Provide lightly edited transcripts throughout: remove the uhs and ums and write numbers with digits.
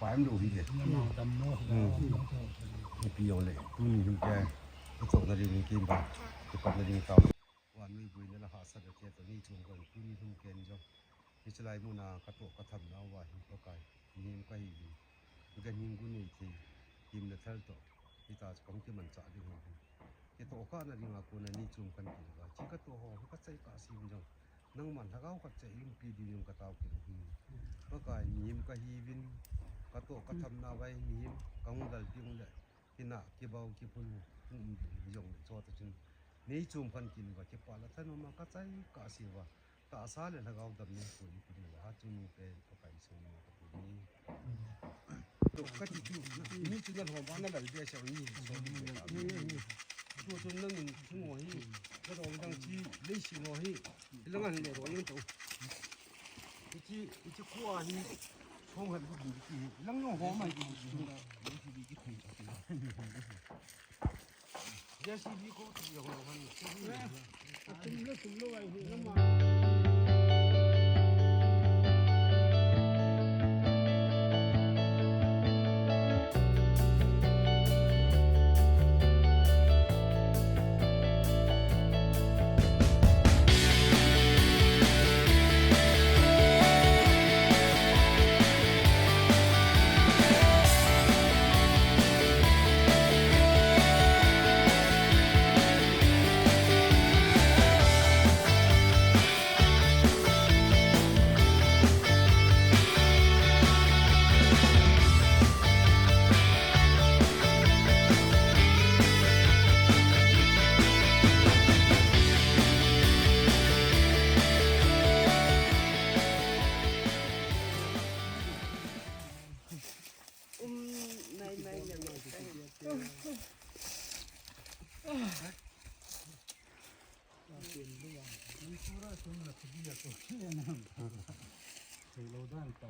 Phải đủ gì pion le tu ni hum ke to na ri kim ba to pa na ri taw wan mi bui na ha sa de te to ni chung kon tu ni hum ken jo ni chlai mu na ka to ka tham na wa hi ko kai ni ka hi ni ga ning gu ni ti kim na thal to ti ta kong ti man cha di hu ke to ka na ri nga ko na ni chung kan ki ba chi ka to ho ka chai ka sim jo nang man ha ga ka chai im pi di yung ka taw ki ko kai ni ka hi win ka to ka tham na wai ni kang dal ting le kina ki bau ki pun yong cho ta chin nei chum kan kin wa ki pa la than ma ka chai ka si wa ta sa le na gau dam ni ko ni kin wa chu nu pe ko kai so ni ka pu ni to ka ti chu ni chu na ho ba na dal be sha ni so ni to to nang ni chu ngo hi ka do dang chi le si ngo hi lang an le ro ni to chi ko a hi không hẳn cái gì lăng nó hóa mày chúng ta những cái thùng JCB có thì nhiều hơn chúng nó vậy thì nó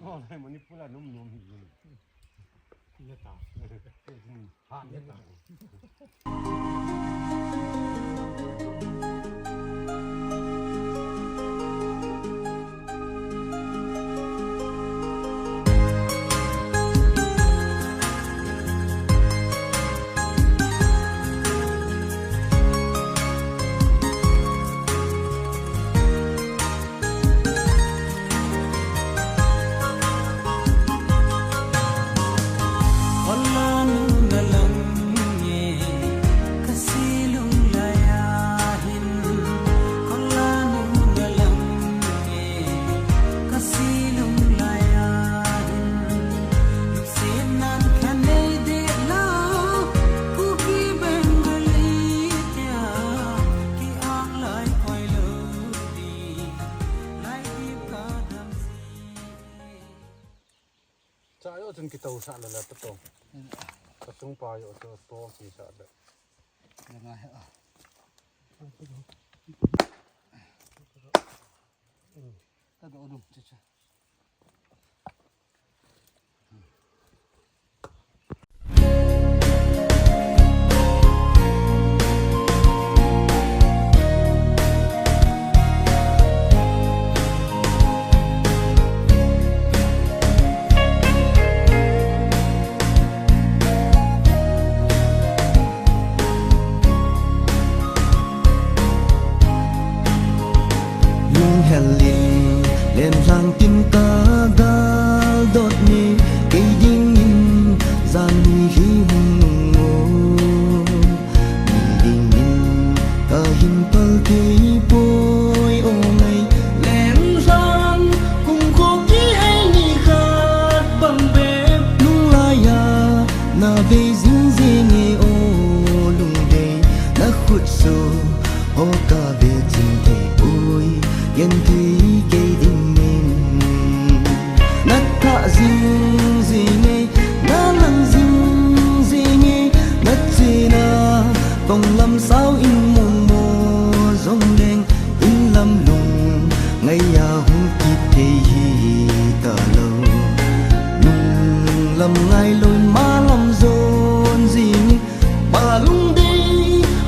oh, hai manipula num hi. Ya ta. Ha ya ta. Jun kita usah lala betul. Ketung payo tu store kita ada. Jangan ah. Ada odong caca. Lên lang tin ta gal dot ni cây ding in gian ni hi hung ngô ni ding in ta hin pal thei poi o ngai lên lang cùng khóc chi ai ni khat bang be lung la ya na be zing zing e o lung de na khut so ho ka be jing te oi yen thi cây ding zing zing na lang zing zing na china tong lam sao in mong mo zong leng in lam lung ngai ya hung ki te hi ta lo lung lam ngai loi ma lam zon zing ba lung de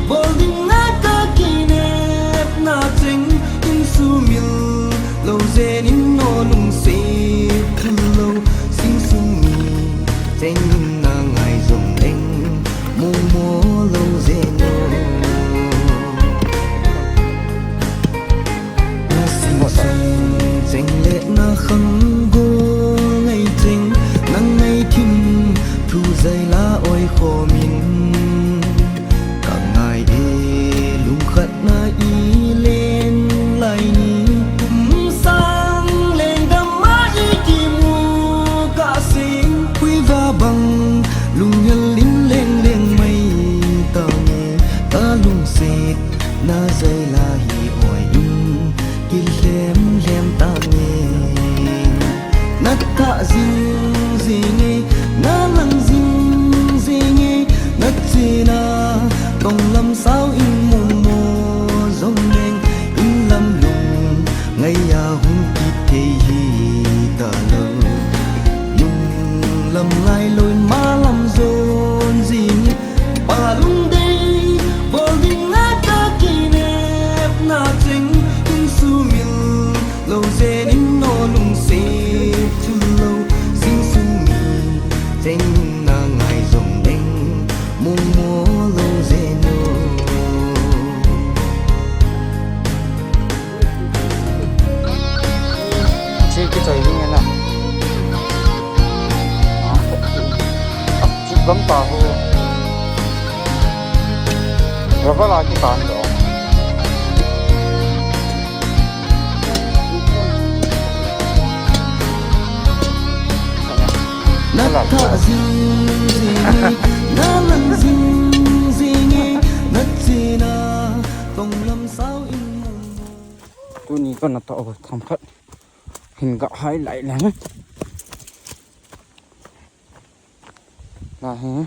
vol ding na ka ki ne na ching in su mil lo zen in no lung se lo sing sung mi Chênh na ngài dùng anh mù mô lâu dê nô Sinh sinh chênh lệ na khăn gô ngày chênh nắng ngày thinh thu dây lá ôi khô mình Cả ngài ê lung khất na ý lên lại ní Cũng sang lên đâm má ý kì mù cả sinh Quý va bằng lung nhân lính lên lên mây Ta nghe ta lung xệt na dây la hi oi in Kì lem ta nghe Nát ta dinh dì nghe Na lăng dinh dì nghe Nát dì na Tông lâm sao in mù mô Dông đen in lâm lùng Ngay à hung kịp thế hi ta lơ Lung lâm lại lôi má lâm dồn dì nghe Bà lung đây Vô linh ngã ta kỳ nếp Na chênh in su mil Lâu dê nín nô lung xê Chú lâu sinh su mi Chênh na ngài dòng đen Mô mô lâu dê nô Chị cái trời như thế nào? Chị bấm tàu hồ rồi có là cái tàu đó Nát thạ dinh dì nghe Na lăng dinh dì nghe Nát dì na Tông lâm sao in mù mô Tụi này còn là tàu thăm khất hình gạo hai lại lắm là hả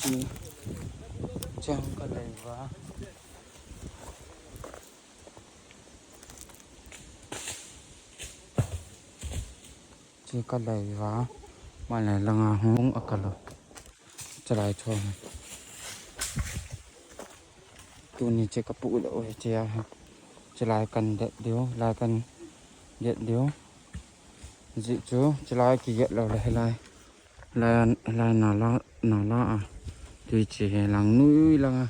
chị chẳng có đầy vá chị có đầy vá mà lại là ngà hông ở cả lò cho lại cho tụi này chỉ có bụi lỗ chị chỉ lại cần đẹp điếu lại cần điện điếu dị chú chỉ lại kỳ điện là lại nào lo à thì chỉ làng núi là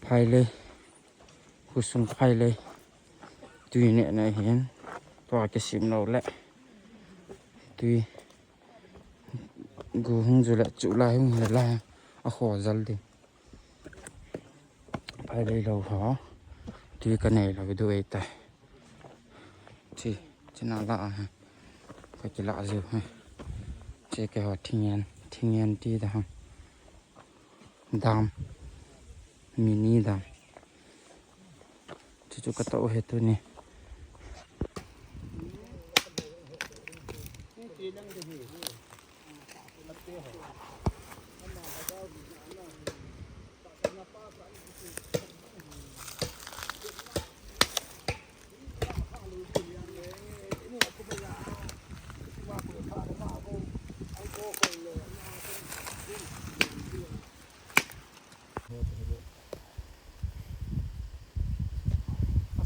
phai lê khu sông phai lê tùy nè này hiện tòa cái xìm đầu lẹ tùy gù không rồi lại trụ lại không là la ở khổ dần đi phai lê đầu khó tùy cái này là cái đuôi tài chị nào lạ hả phải chỉ lạ rồi ha chị cái họ thiên nhiên đi đó đam mini đam chị chú cái tàu hết thôi nè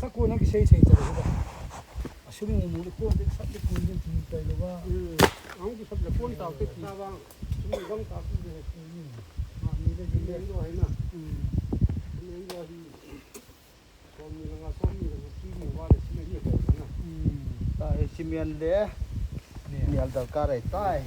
Sa ko nang sei sei talo ba asum mo mo ko de sa de ko din tin talo ba ang di sab le pon ta ke ta ba sum gam ta ku de ma mi de jin de do hai na ni yo di ko mi nga so mi nga chi mi wa le chi mi de na ta e chi mi an de ni al da ka rai tai